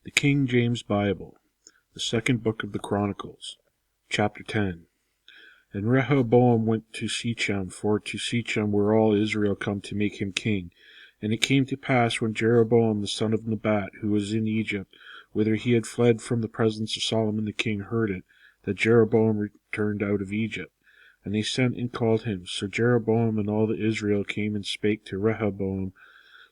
The King James Bible, the second book of the Chronicles, chapter 10. And Rehoboam went to Shechem, for to Shechem were all Israel come to make him king. And it came to pass, when Jeroboam the son of Nebat, who was in Egypt, whither he had fled from the presence of Solomon the king, heard it, that Jeroboam returned out of Egypt. And they sent and called him. So Jeroboam and all the Israel came and spake to Rehoboam,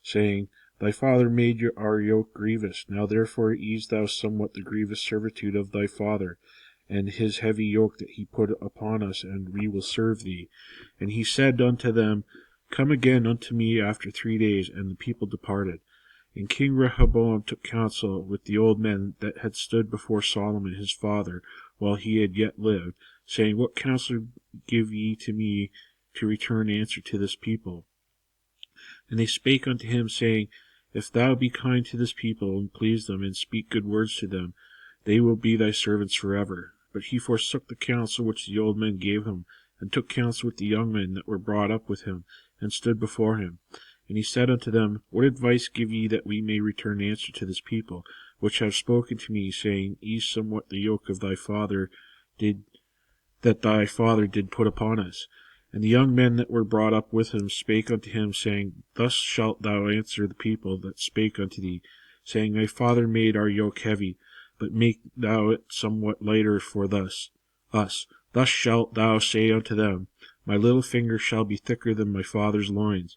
saying, Thy father made our yoke grievous. Now therefore ease thou somewhat the grievous servitude of thy father, and his heavy yoke that he put upon us, and we will serve thee. And he said unto them, Come again unto me after 3 days. And the people departed. And King Rehoboam took counsel with the old men that had stood before Solomon his father, while he had yet lived, saying, What counsel give ye to me to return answer to this people? And they spake unto him, saying, If thou be kind to this people, and please them, and speak good words to them, they will be thy servants forever. But he forsook the counsel which the old men gave him, and took counsel with the young men that were brought up with him, and stood before him. And he said unto them, What advice give ye that we may return answer to this people, which have spoken to me, saying, Ease somewhat the yoke of thy father that thy father did put upon us? And the young men that were brought up with him spake unto him, saying, Thus shalt thou answer the people that spake unto thee, saying, Thy father made our yoke heavy, but make thou it somewhat lighter for us. Thus shalt thou say unto them, My little finger shall be thicker than my father's loins.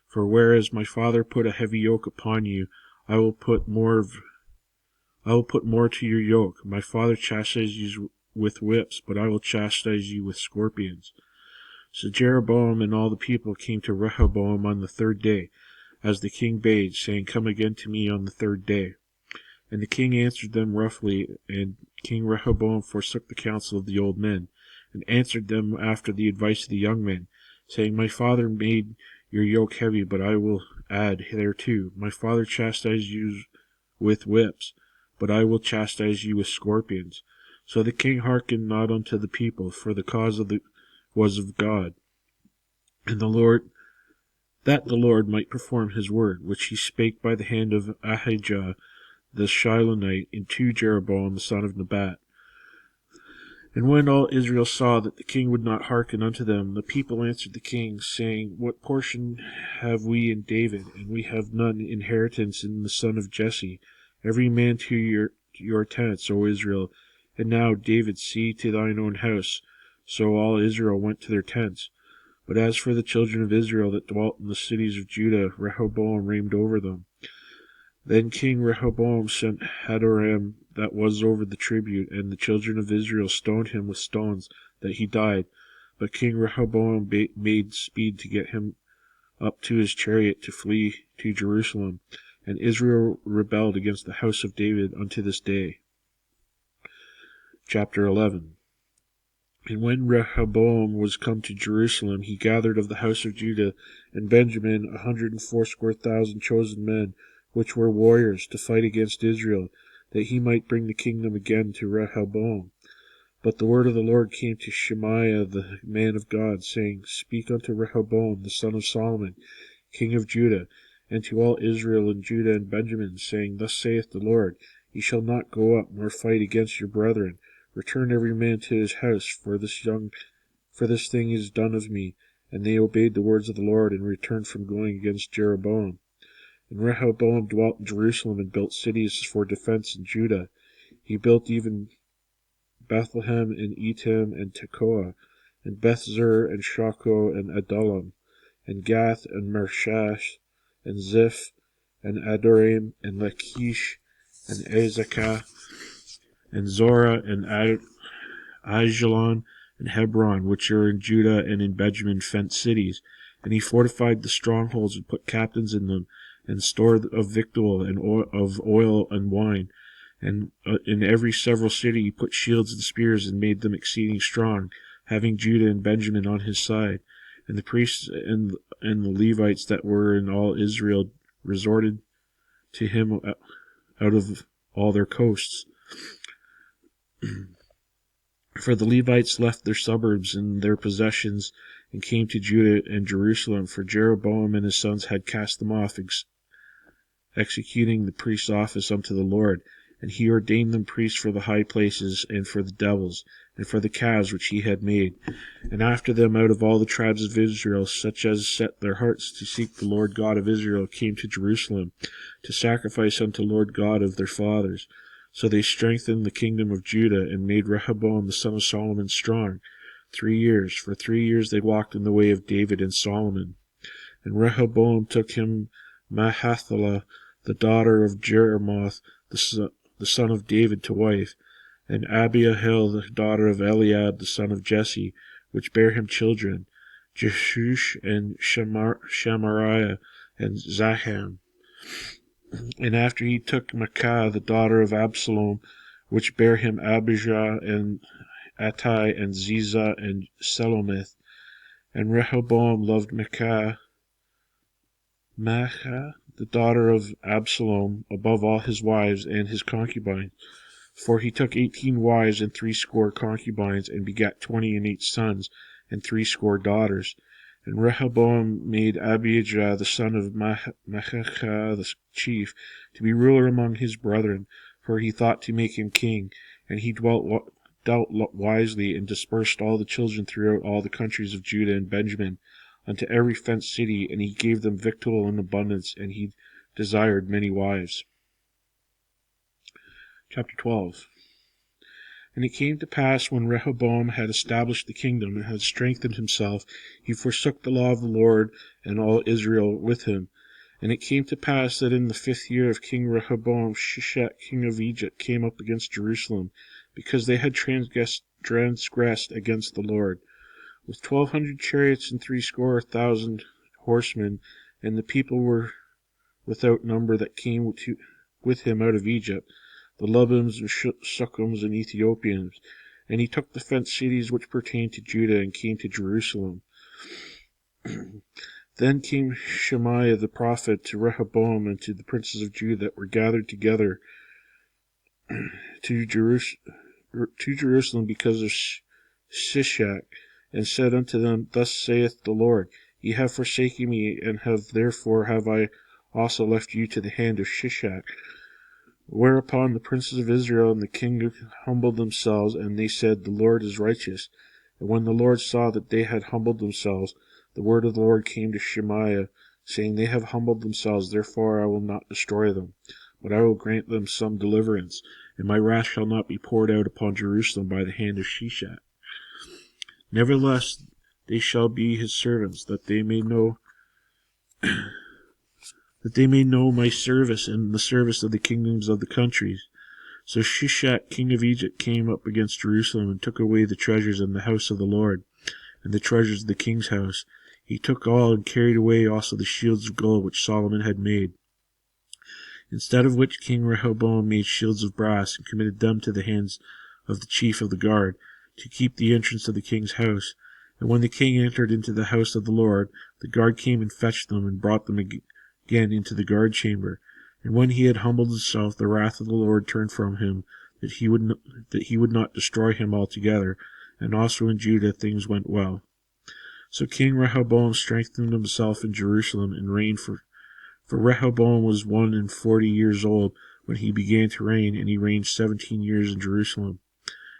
For whereas my father put a heavy yoke upon you, I will put more to your yoke. My father chastised you with whips, but I will chastise you with scorpions. So Jeroboam and all the people came to Rehoboam on the 3rd day, as the king bade, saying, Come again to me on the 3rd day. And the king answered them roughly, and King Rehoboam forsook the counsel of the old men, and answered them after the advice of the young men, saying, My father made your yoke heavy, but I will add thereto. My father chastised you with whips, but I will chastise you with scorpions. So the king hearkened not unto the people, for the cause was of God, and the Lord might perform his word, which he spake by the hand of Ahijah the Shilonite unto Jeroboam the son of Nebat. And when all Israel saw that the king would not hearken unto them, the people answered the king, saying, What portion have we in David? And we have none inheritance in the son of Jesse. Every man to your tents, O Israel. And now, David, see to thine own house. So all Israel went to their tents. But as for the children of Israel that dwelt in the cities of Judah, Rehoboam reigned over them. Then King Rehoboam sent Hadoram that was over the tribute, and the children of Israel stoned him with stones, that he died. But King Rehoboam made speed to get him up to his chariot to flee to Jerusalem, and Israel rebelled against the house of David unto this day. Chapter 11. And when Rehoboam was come to Jerusalem, he gathered of the house of Judah and Benjamin 180,000 chosen men, which were warriors, to fight against Israel, that he might bring the kingdom again to Rehoboam. But the word of the Lord came to Shemaiah the man of God, saying, Speak unto Rehoboam the son of Solomon, king of Judah, and to all Israel and Judah and Benjamin, saying, Thus saith the Lord, Ye shall not go up, nor fight against your brethren. Return every man to his house, for this thing is done of me. And they obeyed the words of the Lord, and returned from going against Jeroboam. And Rehoboam dwelt in Jerusalem, and built cities for defense in Judah. He built even Bethlehem, and Etam, and Tekoa, and Bethzer, and Shako, and Adullam, and Gath, and Mershash, and Ziph, and Adoram, and Lachish, and Azekah, and Zorah, and Ajalon, and Hebron, which are in Judah and in Benjamin, fenced cities. And he fortified the strongholds, and put captains in them, and stored of victual, and of oil and wine. And in every several city he put shields and spears, and made them exceeding strong, having Judah and Benjamin on his side. And the priests and the Levites that were in all Israel resorted to him out of all their coasts. For the Levites left their suburbs and their possessions, and came to Judah and Jerusalem, for Jeroboam and his sons had cast them off, executing the priest's office unto the Lord. And he ordained them priests for the high places, and for the devils, and for the calves which he had made. And after them out of all the tribes of Israel, such as set their hearts to seek the Lord God of Israel, came to Jerusalem, to sacrifice unto Lord God of their fathers. So they strengthened the kingdom of Judah, and made Rehoboam the son of Solomon strong. 3 years. For 3 years they walked in the way of David and Solomon. And Rehoboam took him Mahathalah, the daughter of Jeremoth, the son of David, to wife, and Abihail, the daughter of Eliab, the son of Jesse, which bare him children, Jeshush, and Shamariah, and Zaham. And after he took Maacah, the daughter of Absalom, which bare him Abijah, and Attai, and Ziza, and Selomith. And Rehoboam loved Maacah, the daughter of Absalom, above all his wives and his concubines. For he took 18 wives and 60 concubines, and begat 28 sons, and 60 daughters. And Rehoboam made Abijah the son of Maacah the chief, to be ruler among his brethren, for he thought to make him king. And he dealt wisely, and dispersed all the children throughout all the countries of Judah and Benjamin, unto every fenced city, and he gave them victual in abundance, and he desired many wives. Chapter 12. And it came to pass, when Rehoboam had established the kingdom, and had strengthened himself, he forsook the law of the Lord, and all Israel with him. And it came to pass that in the 5th year of King Rehoboam, Shishak king of Egypt came up against Jerusalem, because they had transgressed against the Lord, with 1,200 chariots and 70,000 horsemen, and the people were without number that came with him out of Egypt, the Lubims and Sukkims and Ethiopians. And he took the fenced cities which pertained to Judah, and came to Jerusalem. Then came Shemaiah the prophet to Rehoboam and to the princes of Judah that were gathered together to Jerusalem because of Shishak, and said unto them, Thus saith the Lord, Ye have forsaken me, and therefore have I also left you to the hand of Shishak. Whereupon the princes of Israel and the king humbled themselves, and they said, The Lord is righteous. And when the Lord saw that they had humbled themselves, the word of the Lord came to Shemaiah, saying, They have humbled themselves, therefore I will not destroy them, but I will grant them some deliverance, and my wrath shall not be poured out upon Jerusalem by the hand of Shishak. Nevertheless, they shall be his servants, that they may know my service and the service of the kingdoms of the countries. So Shishak king of Egypt came up against Jerusalem, and took away the treasures in the house of the Lord, and the treasures of the king's house. He took all, and carried away also the shields of gold which Solomon had made. Instead of which King Rehoboam made shields of brass, and committed them to the hands of the chief of the guard, to keep the entrance of the king's house. And when the king entered into the house of the Lord, the guard came and fetched them, and brought them again into the guard chamber. And when he had humbled himself, the wrath of the Lord turned from him, that he would not destroy him altogether. And also in Judah things went well. So King Rehoboam strengthened himself in Jerusalem, and reigned for Rehoboam was 41 years old when he began to reign, and he reigned 17 years in Jerusalem,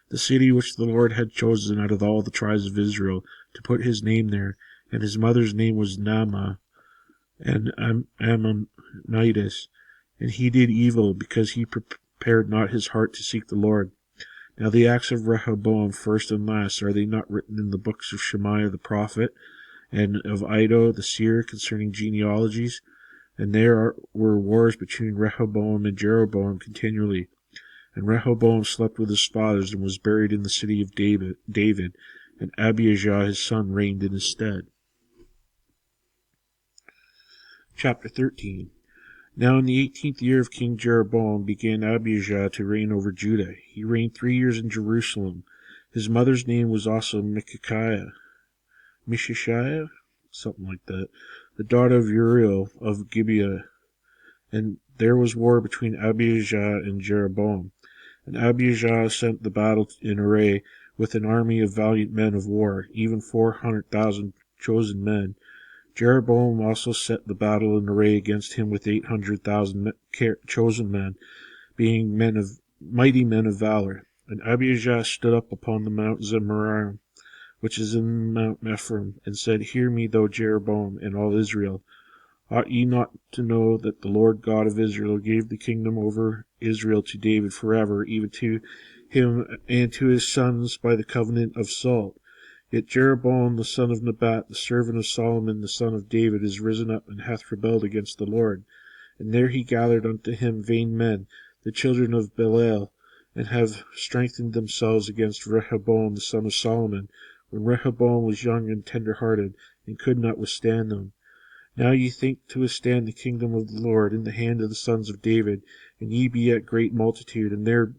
the city which the Lord had chosen out of all the tribes of Israel, to put his name there. And his mother's name was Naamah, and Ammonitis. And he did evil, because he prepared not his heart to seek the Lord. Now the acts of Rehoboam, first and last, are they not written in the books of Shemaiah the prophet, and of Iddo the seer, concerning genealogies? And there were wars between Rehoboam and Jeroboam continually. And Rehoboam slept with his fathers, and was buried in the city of David, and Abijah his son reigned in his stead. Chapter 13. Now in the 18th year of King Jeroboam began Abijah to reign over Judah. He reigned 3 years in Jerusalem. His mother's name was also Mishishiah, something like that, the daughter of Uriel of Gibeah. And there was war between Abijah and Jeroboam. And Abijah sent the battle in array with an army of valiant men of war, even 400,000 chosen men. Jeroboam also set the battle in array against him with 800,000 chosen men, being mighty men of valor. And Abijah stood up upon the Mount Zemaraim, which is in Mount Ephraim, and said, Hear me, thou Jeroboam, and all Israel. Ought ye not to know that the Lord God of Israel gave the kingdom over Israel to David forever, even to him and to his sons by the covenant of salt? Yet Jeroboam the son of Nebat, the servant of Solomon the son of David, is risen up, and hath rebelled against the Lord. And there he gathered unto him vain men, the children of Belial, and have strengthened themselves against Rehoboam the son of Solomon, when Rehoboam was young and tender-hearted, and could not withstand them. Now ye think to withstand the kingdom of the Lord in the hand of the sons of David, and ye be yet great multitude, and there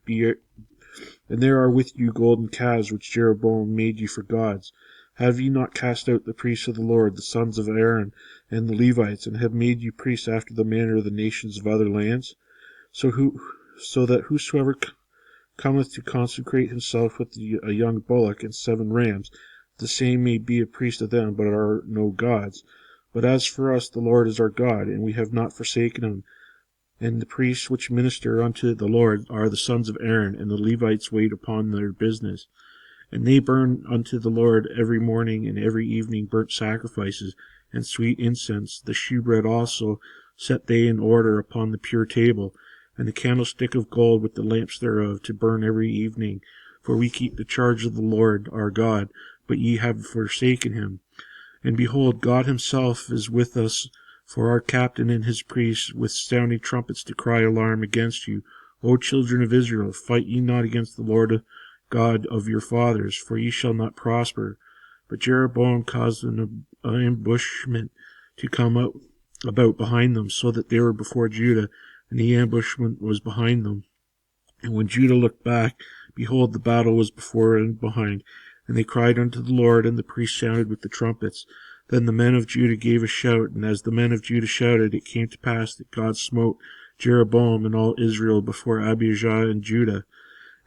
are with you golden calves which Jeroboam made you for gods. Have ye not cast out the priests of the Lord, the sons of Aaron, and the Levites, and have made you priests after the manner of the nations of other lands? So that whosoever cometh to consecrate himself with a young bullock and 7 rams, the same may be a priest of them, but are no gods. But as for us, the Lord is our God, and we have not forsaken him. And the priests which minister unto the Lord are the sons of Aaron, and the Levites wait upon their business. And they burn unto the Lord every morning and every evening burnt sacrifices, and sweet incense. The shewbread also set they in order upon the pure table, and the candlestick of gold with the lamps thereof, to burn every evening. For we keep the charge of the Lord our God, but ye have forsaken him. And behold, God himself is with us, for our captain and his priests, with sounding trumpets to cry alarm against you. O children of Israel, fight ye not against the Lord God of your fathers, for ye shall not prosper. But Jeroboam caused an ambushment to come about behind them, so that they were before Judah, and the ambushment was behind them. And when Judah looked back, behold, the battle was before and behind. And they cried unto the Lord, and the priests sounded with the trumpets. Then the men of Judah gave a shout, and as the men of Judah shouted, it came to pass that God smote Jeroboam and all Israel before Abijah and Judah.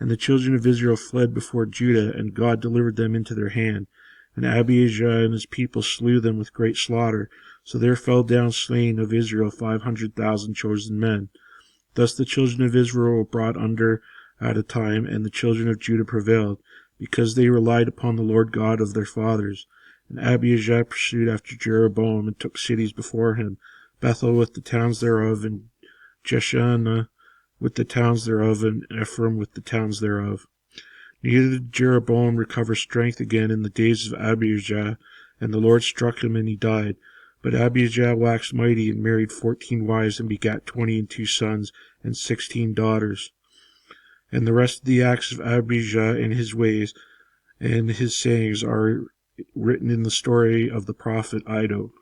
And the children of Israel fled before Judah, and God delivered them into their hand. And Abijah and his people slew them with great slaughter. So there fell down slain of Israel 500,000 chosen men. Thus the children of Israel were brought under at a time, and the children of Judah prevailed, because they relied upon the Lord God of their fathers. And Abijah pursued after Jeroboam, and took cities before him, Bethel with the towns thereof, and Jeshanah with the towns thereof, and Ephraim with the towns thereof. Neither did Jeroboam recover strength again in the days of Abijah, and the Lord struck him, and he died. But Abijah waxed mighty, and married 14 wives, and begat 22 sons, and 16 daughters. And the rest of the acts of Abijah and his ways and his sayings are written in the story of the prophet Iddo.